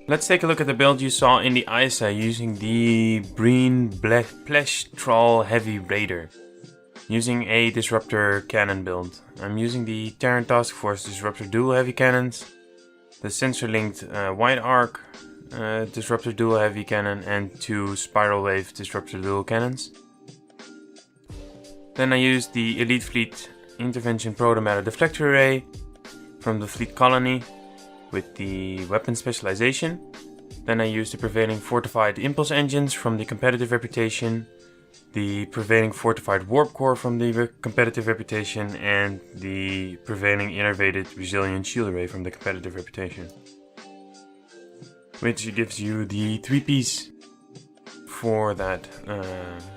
Let's take a look at the build you saw in the ISA using the Breen Plesh Tral Heavy Raider. Using a Disruptor cannon build. I'm using the Terran Task Force Disruptor Dual Heavy Cannons, the sensor-linked Wide Arc Disruptor Dual Heavy Cannon, and 2 Spiral Wave Disruptor Dual Cannons. Then I used the Elite Fleet Intervention Protomatter Deflector Array from the Fleet Colony with the weapon specialization. Then I used the prevailing fortified impulse engines from the competitive reputation, the prevailing fortified warp core from the competitive reputation, and the prevailing innervated resilient shield array from the competitive reputation, which gives you the 3-piece for that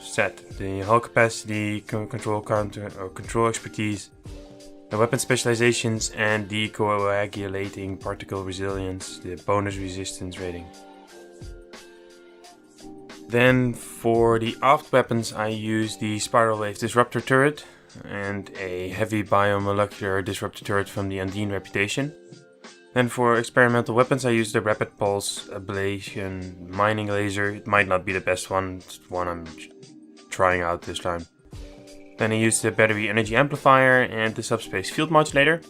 set: the hull capacity, control counter or control expertise, the weapon specializations, and the coagulating particle resilience, the bonus resistance rating. Then for the aft weapons I use the Spiral Wave Disruptor turret and a heavy biomolecular disruptor turret from the Undine reputation. Then for experimental weapons I use the Rapid Pulse Ablation Mining Laser. It might not be the best one, it's one I'm trying out this time. Then I use the Battery Energy Amplifier and the Subspace Field Modulator.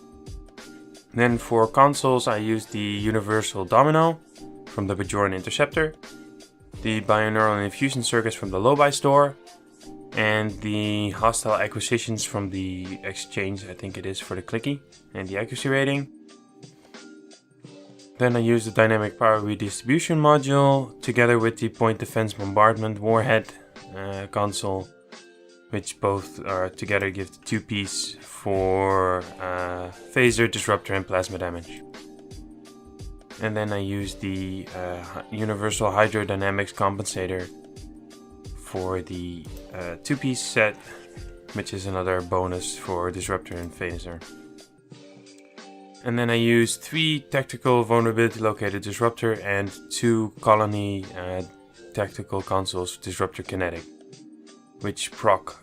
Then for consoles I use the Universal Domino from the Bajoran Interceptor, the Bioneural Infusion Circuits from the Lobi store, and the Hostile Acquisitions from the Exchange, I think it is, for the Clicky, and the accuracy rating. Then I use the Dynamic Power Redistribution module together with the Point Defense Bombardment Warhead console, which both together give the 2-piece for Phaser, Disruptor, and Plasma damage. And then I use the Universal Hydrodynamics Compensator for the 2-piece set, which is another bonus for Disruptor and Phaser. And then I use 3 Tactical Vulnerability Located Disruptor and 2 Colony Tactical Consoles Disruptor Kinetic, which proc...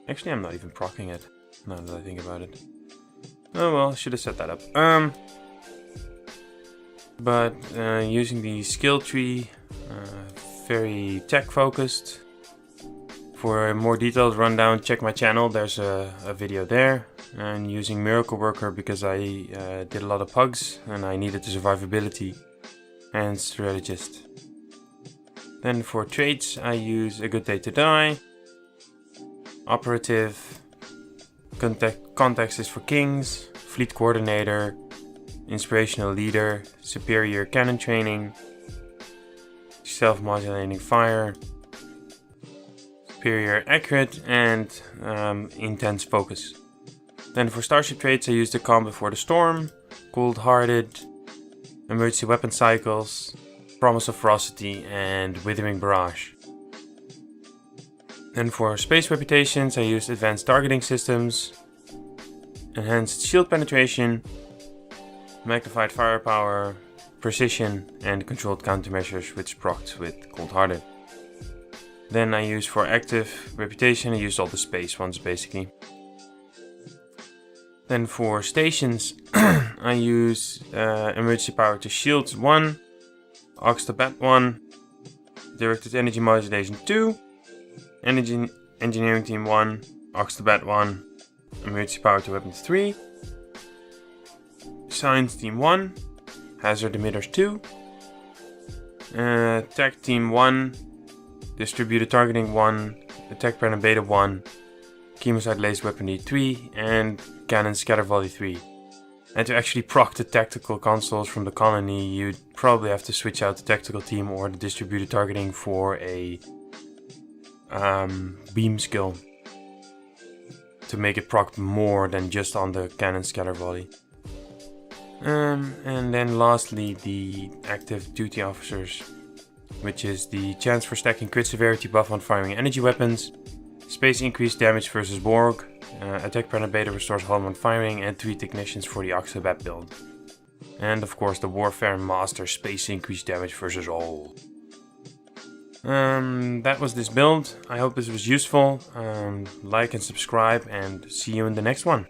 actually I'm not even proccing it, now that I think about it. Oh well, should have set that up. But using the skill tree, very tech focused. For a more detailed rundown, check my channel, there's a video there. And using Miracle Worker because I did a lot of pugs and I needed the survivability, and strategist. Then for traits I use A Good Day to Die, Operative, Context is for Kings, Fleet Coordinator, Inspirational Leader, Superior Cannon Training, Self-Modulating Fire, Superior Accurate, and Intense Focus. Then for Starship traits I use the Calm Before the Storm, Cold-Hearted, Emergency Weapon Cycles, Promise of Ferocity, and Withering Barrage. Then for Space reputations I use Advanced Targeting Systems, Enhanced Shield Penetration, Magnified Firepower, Precision, and Controlled Countermeasures, which procs with Cold-Hearted. Then I use for active reputation, I use all the space ones basically. Then for stations I use Emergency Power to Shields 1, Aux to Bat 1, Directed Energy Modulation 2, Engineering Team 1, Aux to Bat 1, Emergency Power to Weapons 3, Science Team 1, Hazard Emitters 2, Tech Team 1, Distributed Targeting 1, Attack Pattern Beta 1, Chemosite Laser Weaponry 3, and Cannon Scatter Volley 3. And to actually proc the tactical consoles from the colony, you'd probably have to switch out the tactical team or the distributed targeting for a beam skill to make it proc more than just on the Cannon Scatter Volley. And then lastly the active duty officers, which is the chance for stacking crit severity buff on firing energy weapons, space increased damage versus Borg, attack pattern beta restores hull on firing, and 3 technicians for the Oxabat build. And of course the Warfare Master space increased damage versus all. That was this build. I hope this was useful. Like and subscribe, and see you in the next one.